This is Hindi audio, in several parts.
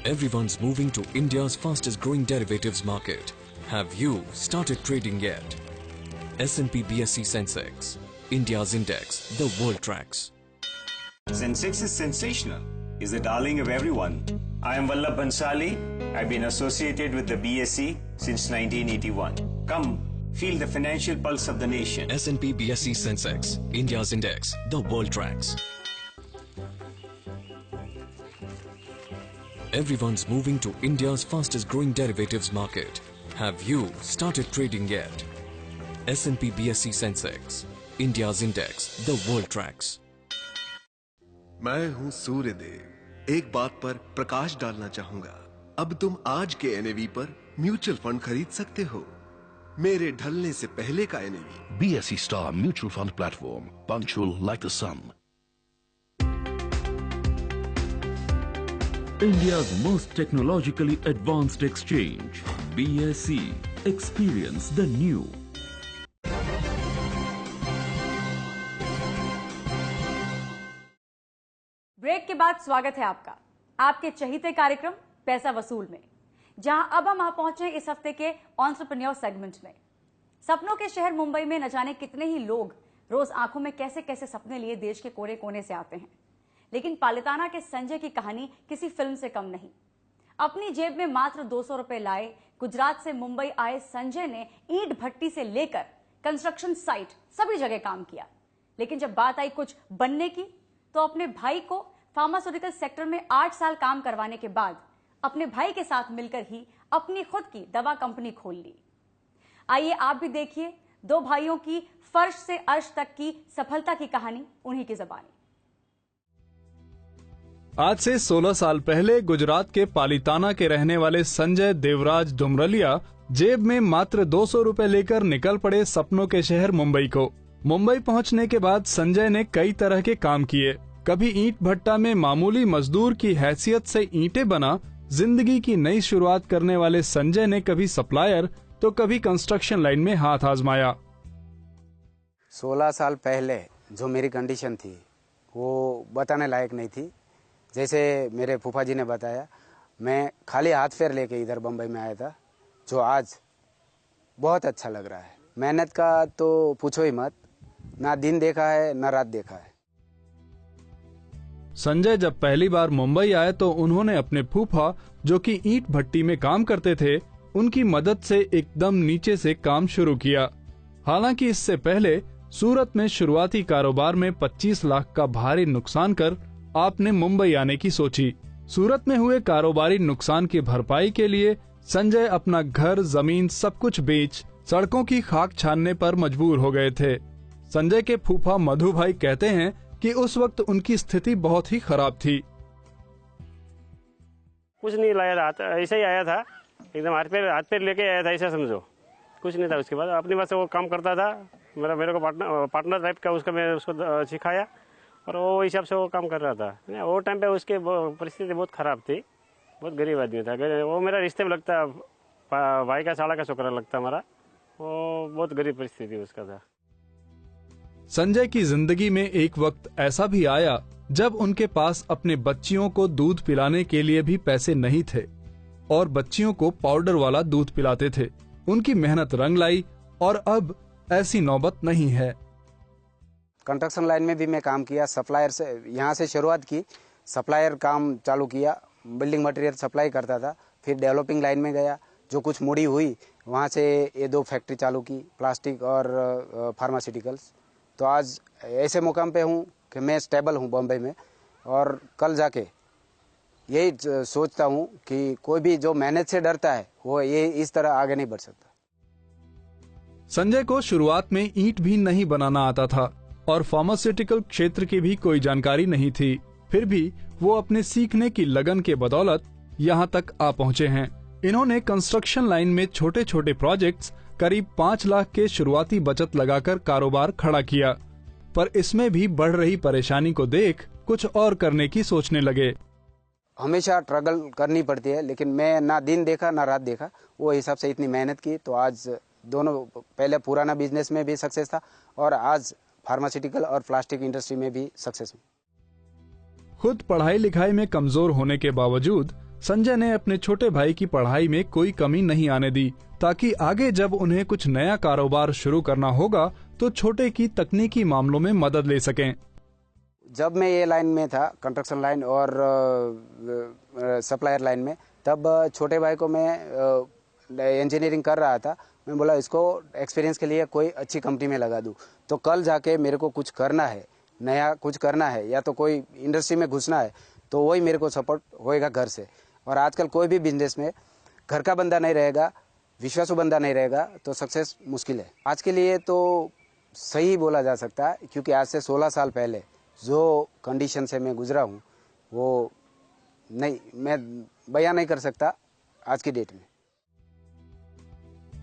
Everyone's moving to India's fastest growing derivatives market. Have you started trading yet? S&P BSE Sensex, India's index, the world tracks. Sensex is sensational, is the darling of everyone. I am Vallabh Bhansali. I've been associated with the BSE since 1981. Come, feel the financial pulse of the nation. S&P BSE Sensex, India's index, the world tracks. Everyone's moving to India's fastest growing derivatives market. Have you started trading yet? S&P BSE Sensex, India's index, the world tracks. मैं हूं सूर्यदेव। एक बात पर प्रकाश डालना चाहूंगा। अब तुम आज के एनएवी पर म्यूचुअल फंड खरीद सकते हो, मेरे ढलने से पहले का NAV. BSE Star Mutual Fund Platform, punctual like the sun. India's most technologically advanced exchange, BSE. Experience the new. Break के बाद स्वागत है आपका आपके चहीते कार्यक्रम पैसा वसूल में, जहां अब हम आ पहुंचे इस हफ्ते के एंटरप्रेन्योर सेगमेंट में। सपनों के शहर मुंबई में न जाने कितने ही लोग रोज आंखों में कैसे कैसे सपने लिए देश के कोने कोने से आते हैं, लेकिन पालिताना के संजय की कहानी किसी फिल्म से कम नहीं। अपनी जेब में मात्र 200 रुपए लाए गुजरात से मुंबई आए संजय ने ईंट भट्टी से लेकर कंस्ट्रक्शन साइट सभी जगह काम किया, लेकिन जब बात आई कुछ बनने की तो अपने भाई को फार्मास्यूटिकल सेक्टर में 8 साल काम करवाने के बाद अपने भाई के साथ मिलकर ही अपनी खुद की दवा कंपनी खोल ली। आइए आप भी देखिए दो भाइयों की फर्श से अर्श तक की सफलता की कहानी उन्हीं की जुबानी। आज से 16 साल पहले गुजरात के पालिताना के रहने वाले संजय देवराज डुमरलिया जेब में मात्र 200 रुपए लेकर निकल पड़े सपनों के शहर मुंबई को। मुंबई पहुंचने के बाद संजय ने कई तरह के काम किए। कभी ईंट भट्टा में मामूली मजदूर की हैसियत से ईंटें बना जिंदगी की नई शुरुआत करने वाले संजय ने कभी सप्लायर तो कभी कंस्ट्रक्शन लाइन में हाथ आजमाया। 16 साल पहले जो मेरी कंडीशन थी वो बताने लायक नहीं थी। जैसे मेरे फूफा जी ने बताया, मैं खाली हाथ फेर लेके इधर बम्बई में आया था, जो आज बहुत अच्छा लग रहा है। मेहनत का तो पूछो ही मत, ना दिन देखा है ना रात देखा है। संजय जब पहली बार मुंबई आए तो उन्होंने अपने फूफा जो कि ईंट भट्टी में काम करते थे उनकी मदद से एकदम नीचे से काम शुरू किया। हालांकि इससे पहले सूरत में शुरुआती कारोबार में 25 लाख का भारी नुकसान कर आपने मुंबई आने की सोची। सूरत में हुए कारोबारी नुकसान की भरपाई के लिए संजय अपना घर जमीन सब कुछ बेच सड़कों की खाक छानने पर मजबूर हो गए थे। संजय के फूफा मधु भाई कहते हैं कि उस वक्त उनकी स्थिति बहुत ही खराब थी। कुछ नहीं लाया था, ऐसा ही आया था, एकदम हाथ पैर लेके आया था, ऐसा समझो। कुछ नहीं था। उसके बाद अपनी बात से वो काम करता था। मेरे को पार्टनर टाइप का उसका मैं उसको सिखाया और वो हिसाब से वो काम कर रहा था। वो टाइम पे उसकी परिस्थिति बहुत खराब थी, बहुत गरीब आदमी था। वो मेरा रिश्ते में लगता, भाई का साला का छोकरा लगता हमारा। वो बहुत गरीब परिस्थिति उसका था। संजय की जिंदगी में एक वक्त ऐसा भी आया जब उनके पास अपने बच्चियों को दूध पिलाने के लिए भी पैसे नहीं थे और बच्चियों को पाउडर वाला दूध पिलाते थे। उनकी मेहनत रंग लाई और अब ऐसी नौबत नहीं है। कंस्ट्रक्शन लाइन में भी मैं काम किया। सप्लायर से यहाँ से शुरुआत की, सप्लायर काम चालू किया, बिल्डिंग मटेरियल सप्लाई करता था। फिर डेवलपिंग लाइन में गया, जो कुछ मुड़ी हुई वहाँ से ये 2 फैक्ट्री चालू की, प्लास्टिक और फार्मास्यूटिकल्स। तो आज ऐसे मुकाम पे हूँ कि मैं स्टेबल हूँ बम्बई में, और कल जाके यही सोचता हूँ कि कोई भी जो मेहनत से डरता है वो ये इस तरह आगे नहीं बढ़ सकता। संजय को शुरुआत में ईंट भी नहीं बनाना आता था और फार्मास्यूटिकल क्षेत्र की भी कोई जानकारी नहीं थी। फिर भी वो अपने सीखने की लगन के बदौलत यहाँ तक आ पहुँचे हैं। इन्होंने कंस्ट्रक्शन लाइन में छोटे छोटे प्रोजेक्ट्स करीब 5 लाख के शुरुआती बचत लगाकर कारोबार खड़ा किया, पर इसमें भी बढ़ रही परेशानी को देख कुछ और करने की सोचने लगे। हमेशा स्ट्रगल करनी पड़ती है, लेकिन मैं ना दिन देखा ना रात देखा। वो हिसाब से इतनी मेहनत की तो आज दोनों, पहले पुराना बिजनेस में भी सक्सेस था और आज फार्मास्यूटिकल और प्लास्टिक इंडस्ट्री में भी सक्सेस। खुद पढ़ाई लिखाई में कमजोर होने के बावजूद संजय ने अपने छोटे भाई की पढ़ाई में कोई कमी नहीं आने दी, ताकि आगे जब उन्हें कुछ नया कारोबार शुरू करना होगा तो छोटे की तकनीकी मामलों में मदद ले सकें। जब मैं ये लाइन में था, कंस्ट्रक्शन लाइन और सप्लायर लाइन में, तब छोटे भाई को मैं इंजीनियरिंग कर रहा था। मैं बोला इसको एक्सपीरियंस के लिए कोई अच्छी कंपनी में लगा दूं, तो कल जाके मेरे को कुछ करना है, नया कुछ करना है या तो कोई इंडस्ट्री में घुसना है, तो वही मेरे को सपोर्ट होएगा घर से। और आजकल कोई भी बिजनेस में घर का बंदा नहीं रहेगा, विश्वासु बंदा नहीं रहेगा, तो सक्सेस मुश्किल है। आज के लिए तो सही बोला जा सकता है, क्योंकि आज से 16 साल पहले जो कंडीशन से मैं गुजरा हूँ वो नहीं, मैं बयां नहीं कर सकता आज की डेट में।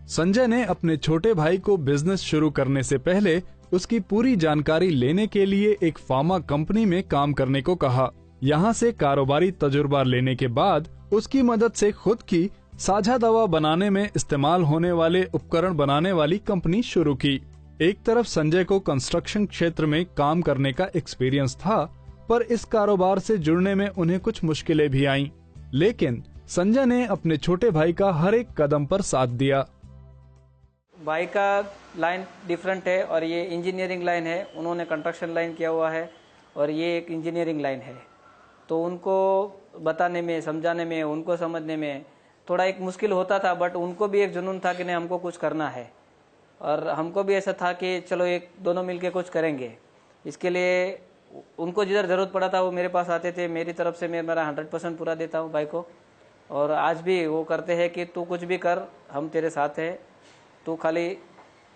संजय ने अपने छोटे भाई को बिजनेस शुरू करने से पहले उसकी पूरी जानकारी लेने के लिए एक फार्मा कंपनी में काम करने को कहा। यहाँ से कारोबारी तजुर्बा लेने के बाद उसकी मदद से खुद की साझा दवा बनाने में इस्तेमाल होने वाले उपकरण बनाने वाली कंपनी शुरू की। एक तरफ संजय को कंस्ट्रक्शन क्षेत्र में काम करने का एक्सपीरियंस था, पर इस कारोबार से जुड़ने में उन्हें कुछ मुश्किलें भी आईं। लेकिन संजय ने अपने छोटे भाई का हर एक कदम पर साथ दिया। भाई का लाइन डिफरेंट है और ये इंजीनियरिंग लाइन है, उन्होंने कंस्ट्रक्शन लाइन किया हुआ है और ये एक इंजीनियरिंग लाइन है। तो उनको बताने में, समझाने में, उनको समझने में थोड़ा एक मुश्किल होता था, बट उनको भी एक जुनून था कि नहीं हमको कुछ करना है, और हमको भी ऐसा था कि चलो एक दोनों मिलके कुछ करेंगे। इसके लिए उनको जिधर ज़रूरत पड़ा था वो मेरे पास आते थे। मेरी तरफ से मैं मेरा 100% पूरा देता हूँ भाई को, और आज भी वो करते हैं कि तू कुछ भी कर, हम तेरे साथ है, तू खाली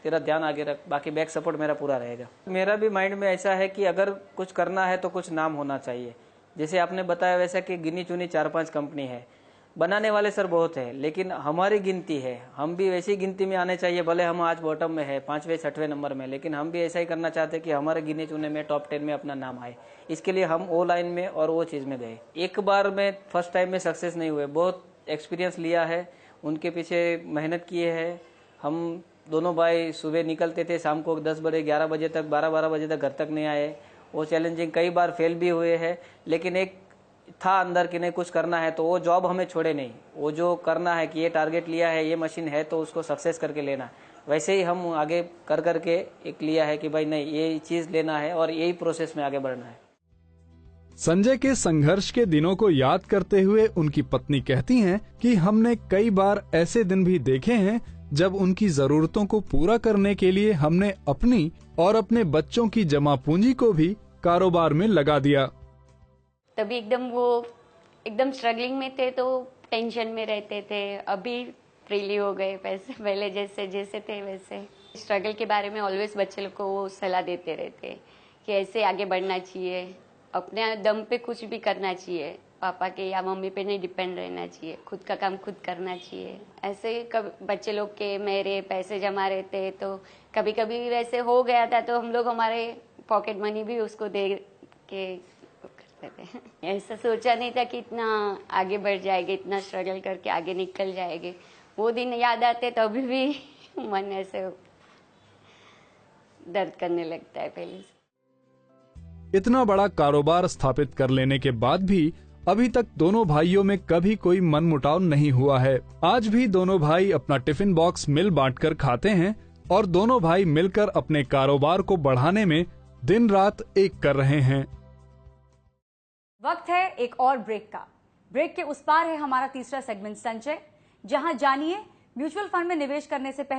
तेरा ध्यान आगे रख, बाकी बैक सपोर्ट मेरा पूरा रहेगा। मेरा भी माइंड में ऐसा है कि अगर कुछ करना है तो कुछ नाम होना चाहिए। जैसे आपने बताया वैसा कि गिनी चुनी 4-5 कंपनी है, बनाने वाले सर बहुत है, लेकिन हमारी गिनती है, हम भी वैसी गिनती में आने चाहिए। भले हम आज बॉटम में है 5वें 6वें नंबर में, लेकिन हम भी ऐसा ही करना चाहते हैं कि हमारे गिने चुने में टॉप 10 में अपना नाम आए। इसके लिए हम वो लाइन में और वो चीज़ में गए। एक बार में फर्स्ट टाइम में सक्सेस नहीं हुए, बहुत एक्सपीरियंस लिया है, उनके पीछे मेहनत किए हैं। हम दोनों भाई सुबह निकलते थे, शाम को 10 बजे 11 बजे तक, 12-12 बजे तक घर तक नहीं आए। वो चैलेंजिंग कई बार फेल भी हुए हैं, लेकिन एक था अंदर कि नहीं कुछ करना है, तो वो जॉब हमें छोड़े नहीं। वो जो करना है कि ये टारगेट लिया है, ये मशीन है तो उसको सक्सेस करके लेना है, वैसे ही हम आगे कर करके एक लिया है कि भाई नहीं ये चीज़ लेना है और यही प्रोसेस में आगे बढ़ना है। संजय के संघर्ष के दिनों को याद करते हुए उनकी पत्नी कहती हैं कि हमने कई बार ऐसे दिन भी देखे हैं जब उनकी जरूरतों को पूरा करने के लिए हमने अपनी और अपने बच्चों की जमा पूंजी को भी कारोबार में लगा दिया। तभी एकदम स्ट्रगलिंग में थे, तो टेंशन में रहते थे। अभी फ्रीली हो गए, पैसे पहले जैसे थे वैसे। स्ट्रगल के बारे में ऑलवेज बच्चे लोग को वो सलाह देते रहते कि ऐसे आगे बढ़ना चाहिए, अपने दम पे कुछ भी करना चाहिए, पापा के या मम्मी पे नहीं डिपेंड रहना चाहिए, खुद का काम खुद करना चाहिए। ऐसे बच्चे लोग के मेरे पैसे जमा रहते, तो कभी कभी वैसे हो गया था तो हम लोग हमारे पॉकेट मनी भी उसको दे के करते थे। ऐसा सोचा नहीं था कि इतना आगे बढ़ जाएंगे, इतना स्ट्रगल करके आगे निकल जाएंगे। वो दिन याद आते तो अभी भी मन ऐसे दर्द करने लगता है पहले से। इतना बड़ा कारोबार स्थापित कर लेने के बाद भी अभी तक दोनों भाइयों में कभी कोई मनमुटाव नहीं हुआ है। आज भी दोनों भाई अपना टिफिन बॉक्स मिल बांटकर खाते हैं और दोनों भाई मिलकर अपने कारोबार को बढ़ाने में दिन रात एक कर रहे हैं। वक्त है एक और ब्रेक का। ब्रेक के उस पार है हमारा तीसरा सेगमेंट संचय, जहां जानिए म्यूचुअल फंड में निवेश करने से पहले